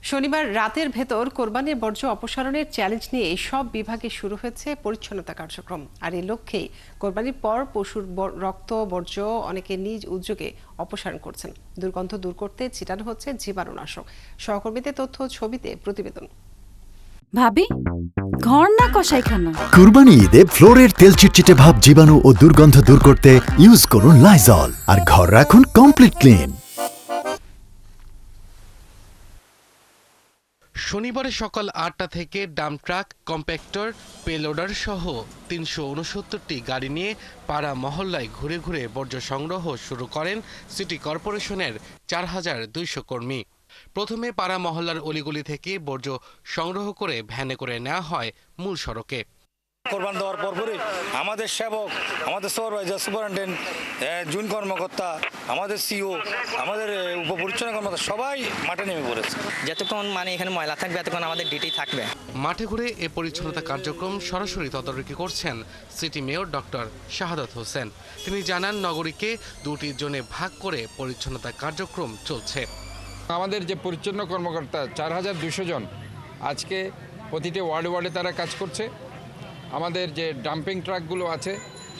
শনিবার রাতের ভেতর কোরবানির বর্জ্য অপসারণের চ্যালেঞ্জ নিয়ে সব বিভাগে শুরু হয়েছে পরিচ্ছন্নতা কার্যক্রম। আর এই লক্ষ্যেই কোরবানির পর পশুর রক্ত বর্জ্য অনেকে নিজ উদ্যোগে অপসারণ করছেন। দুর্গন্ধ দূর করতে ছিটানো হচ্ছে জীবাণুনাশক। সহকর্মীদের তথ্য ছবিতে প্রতিবেদন। ভাবি ঘর না কষাইখানা। কুরবানি ঈদে ফ্লোরের তেল চিটচিটে ভাব জীবাণু ও দুর্গন্ধ দূর করতে ইউজ করুন লাইজল আর ঘর রাখুন কমপ্লিট ক্লিন। শনিবারে সকাল ৮টা থেকে ডাম্প ট্রাক, কম্প্যাক্টর, পেলোডার সহ ৩৬৯টি গাড়ি নিয়ে পাড়া মহল্লায় ঘুরে ঘুরে বর্জ্য সংগ্রহ শুরু করেন সিটি কর্পোরেশনের ৪,২০০ কর্মী। প্রথমে পাড়া মহল্লার অলিগলি থেকে বর্জ্য সংগ্রহ করে ভ্যানে করে নেওয়া হয় মূল সড়কে। কোরবান দেওয়ার পরপরই আমাদের সেবক, আমাদের সুপারভাইজার, সুপারিনটেন্ডেন্ট, জুন কর্মকর্তা, আমাদের সিও, আমাদের উপপরিচালনা কর্মকর্তা সবাই মাঠে নেমে পড়েছে। যতক্ষণ এখানে ময়লা থাকবে ততক্ষণ আমাদের ডিউটি থাকবে। মাঠে ঘুরে এ পরিচ্ছন্নতা কার্যক্রম সরাসরি তদারকি করছেন city mayor doctor Shahadat Hossain. তিনি জানান, নগরীকে দুটি জোনে ভাগ করে পরিচ্ছন্নতা কার্যক্রম চলছে। আমাদের যে পরিচ্ছন্ন কর্মকর্তা ৪,২০০ জন আজকে প্রতিটি ওয়ার্ডে তারা কাজ করছে। আমাদের যে ডাম্পিং ট্রাকগুলো আছে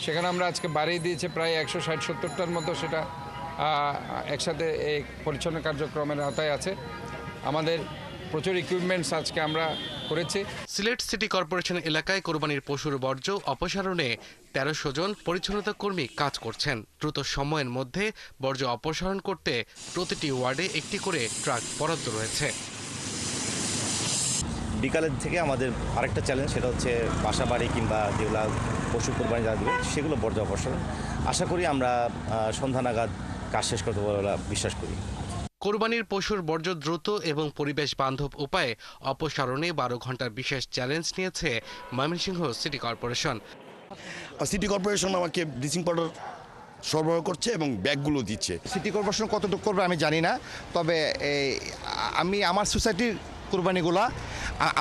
সেখানে আমরা আজকে বাড়িয়ে দিয়েছি প্রায় ১৬০-৭০টার মতো, সেটা একসাথে এই পরিচ্ছন্ন কার্যক্রমের আওতায় আছে। আমাদের প্রচুর ইকুইপমেন্টস আজকে আমরা করেছি। সিলেট সিটি কর্পোরেশন এলাকায় কোরবানির পশুর বর্জ্য অপসারণে ১৩০০ জন পরিচ্ছন্নতা কর্মী কাজ করছেন। দ্রুত সময়ের মধ্যে বর্জ্য অপসারণ করতে প্রতিটি ওয়ার্ডে একটি করে ট্রাক বরাদ্দ রয়েছে। বিকালের থেকে আমাদের আরেকটা চ্যালেঞ্জ, সেটা হচ্ছে বাসা বাড়ি কিংবা যেগুলো পশু কোরবানি যারা দেবে সেগুলো বর্জ্য অপসারণ। আশা করি আমরা সন্ধ্যা নাগাদ কাজ শেষ করতে পারবো বলে বিশ্বাস করি। কোরবানির পশুর বর্জ্য দ্রুত এবং পরিবেশ বান্ধব উপায়ে অপসারণে ১২ ঘন্টার বিশেষ চ্যালেঞ্জ নিয়েছে Mymensingh city corporation. City corporation আমাকে ব্লিচিং পাউডার সরবরাহ করছে এবং ব্যাগগুলো দিচ্ছে। সিটি কর্পোরেশন কতটুকু করবে আমি জানি না, তবে আমি আমার সোসাইটির কোরবানিগুলো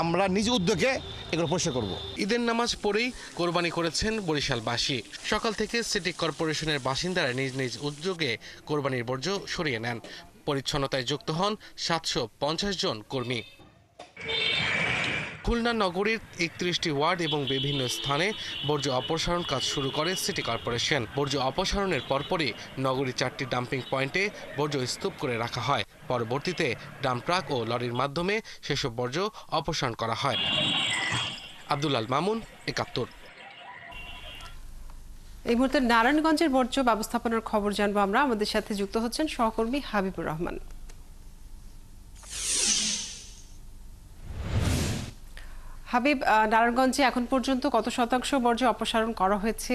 আমরা নিজ উদ্যোগে এগুলো পরিষ্কার করব। ঈদের নামাজ পড়েই কোরবানি করেছেন বরিশালবাসী। সকাল থেকে সিটি কর্পোরেশনের বাসিন্দারা নিজ নিজ উদ্যোগে কোরবানির বর্জ্য সরিয়ে নেন। পরিচ্ছন্নতায় যুক্ত হন ৭৫০ জন কর্মী। খুলনা নগরীর ৩১টি ওয়ার্ড এবং বিভিন্ন স্থানে বর্জ্য অপসারণ কাজ শুরু করে সিটি কর্পোরেশন। বর্জ্য অপসারণের পরপরই নগরীর ৪টি ডাম্পিং পয়েন্টে বর্জ্য স্তূপ করে রাখা হয়। পরবর্তীতে ডাম্প ট্রাক ও লরির মাধ্যমে সেসব বর্জ্য অপসারণ করা হয়। আব্দুল মামুন, ৭১। এই মুহূর্তে নারায়ণগঞ্জের বর্জ্য ব্যবস্থাপনার খবর জানবো আমরা। আমাদের সাথে যুক্ত হচ্ছেন সহকর্মী হাবিবুর রহমান। হাবিব, নারায়ণগঞ্জে এখন পর্যন্ত কত শতাংশ বর্জ্য অপসারণ করা হয়েছে?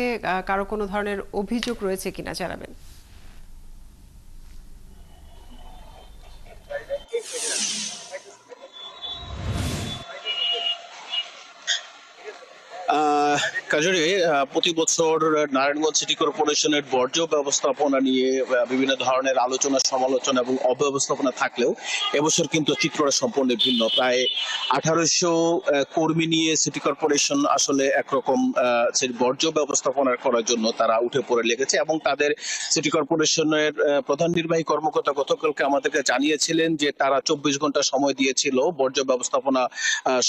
কারো কোনো ধরনের অভিযোগ রয়েছে কিনা জানাবেন। কাজরে প্রতি বছর নারায়ণগঞ্জ সিটি কর্পোরেশনের বর্জ্য ব্যবস্থাপনা নিয়ে বিভিন্ন ধরনের আলোচনা, সমালোচনা এবং অব্যবস্থাপনা থাকলেও এবছর কিন্তু চিত্রটা সম্পূর্ণ ভিন্ন। প্রায় ১৮০০ কর্মী নিয়ে সিটি কর্পোরেশন আসলে একরকম বর্জ্য ব্যবস্থাপনা করার জন্য তারা উঠে পড়ে লেগেছে এবং তাদের সিটি কর্পোরেশনের প্রধান নির্বাহী কর্মকর্তা গতকালকে আমাদেরকে জানিয়েছিলেন যে তারা ২৪ ঘন্টা সময় দিয়েছিল বর্জ্য ব্যবস্থাপনা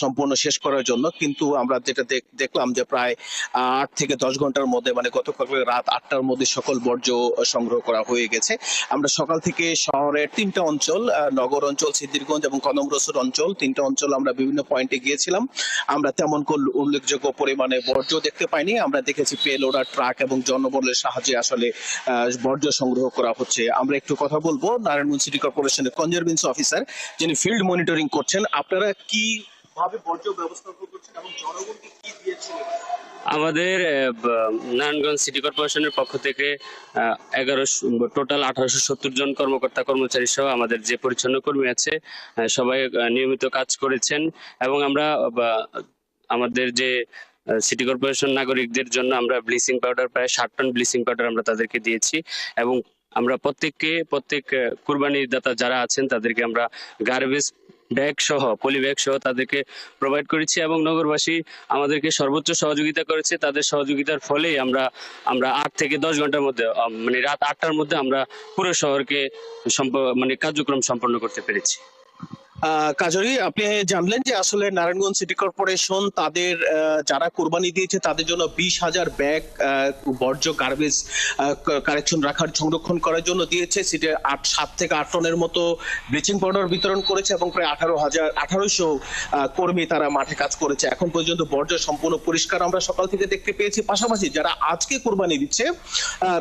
সম্পূর্ণ শেষ করার জন্য। কিন্তু আমরা যেটা দেখলাম যে প্রায় ৮ থেকে ১০ ঘন্টার মধ্যে, গতকাল রাত ৮টার মধ্যে সকল বর্জ্য সংগ্রহ করা হয়ে গেছে। আমরা সকাল থেকে শহরের ৩টা অঞ্চল, নগর অঞ্চল, সিদ্দিরগঞ্জ এবং কদম রসুল অঞ্চল, ৩টা অঞ্চল আমরা বিভিন্ন পয়েন্টে গিয়েছিলাম। আমরা তেমন উল্লেখযোগ্য পরিমাণে বর্জ্য দেখতে পাইনি। আমরা দেখেছি পেলোডার, ট্রাক এবং জনবলের সাহায্যে আসলে বর্জ্য সংগ্রহ করা হচ্ছে। আমরা একটু কথা বলবো নারায়ণগঞ্জ সিটি কর্পোরেশনের কনজারভেন্সি অফিসার, যিনি ফিল্ড মনিটরিং করছেন। আপনারা কি ভাবে বর্জ্য ব্যবস্থাপনা করছেন এবং জনগণকে কি দিয়েছেন? আমাদের নারায়ণগঞ্জ সিটি কর্পোরেশনের পক্ষ থেকে টোটাল ১৮৭০ জন কর্মকর্তা কর্মচারী সহ আমাদের যে পরিচ্ছন্ন কর্মী আছে সবাই নিয়মিত কাজ করেছেন এবং আমরা আমাদের যে সিটি কর্পোরেশন নাগরিকদের জন্য আমরা ব্লিচিং পাউডার প্রায় ৬০ টন ব্লিচিং পাউডার আমরা তাদেরকে দিয়েছি এবং আমরা প্রত্যেক কুরবানির দাতা যারা আছেন তাদেরকে আমরা গার্বেজ ব্যাগ সহ, পলি ব্যাগ সহ তাদেরকে প্রোভাইড করেছি এবং নগরবাসী আমাদেরকে সর্বোচ্চ সহযোগিতা করেছে। তাদের সহযোগিতার ফলেই আমরা ৮ থেকে ১০ ঘন্টার মধ্যে, রাত ৮টার মধ্যে আমরা পুরো শহরকে কার্যক্রম সম্পন্ন করতে পেরেছি। কাজরি, আপনি জানলেন যে আসলে নারায়ণগঞ্জ সিটি কর্পোরেশন তাদের যারা কোরবানি দিয়েছে তাদের জন্য 20,000 ব্যাগ বর্জ্য গার্বেজ কালেকশন রাখার সংরক্ষণ করার জন্য দিয়েছে। সিটি 7 থেকে 8 টনের মতো ব্লিচিং পাউডার বিতরণ করেছে এবং প্রায় 1800 কর্মী তারা মাঠে কাজ করেছে। এখন পর্যন্ত বর্জ্য সম্পূর্ণ পরিষ্কার আমরা সকাল থেকে দেখতে পেয়েছি। পাশাপাশি যারা আজকে কোরবানি দিচ্ছে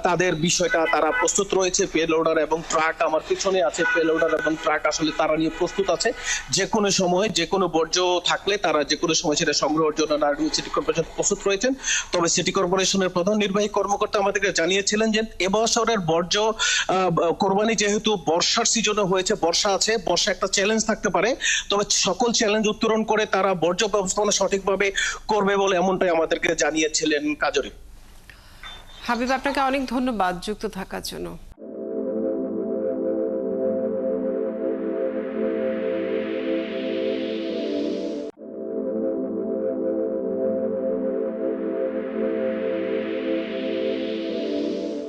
তাদের বিষয়টা তারা প্রস্তুত রয়েছে। পে লোডার এবং ট্রাক আমার পিছনে আছে, পে লোডার এবং ট্রাক আসলে তারা নিয়ে প্রস্তুত আছে। যে কোনো সময় যে কোনো বর্জ্য থাকলে তারা যে কোনো সময় সেটা সংগ্রহের জন্য নারায়ণগঞ্জ সিটি কর্পোরেশন প্রস্তুত রয়েছেন। তবে সিটি কর্পোরেশনের প্রধান নির্বাহী কর্মকর্তা আমাদেরকে জানিয়েছিলেন যে এবছরের বর্জ্য কোরবানি যেহেতু বর্ষার সিজনে হয়েছে, বর্ষা আছে, বর্ষা একটা চ্যালেঞ্জ থাকতে পারে, তবে সকল চ্যালেঞ্জ উত্তরণ করে তারা বর্জ্য ব্যবস্থাপনা সঠিকভাবে করবে বলে এমনটাই আমাদেরকে জানিয়েছিলেন কাজরি। হাবিব, আপনাকে অনেক ধন্যবাদ যুক্ত থাকার জন্য।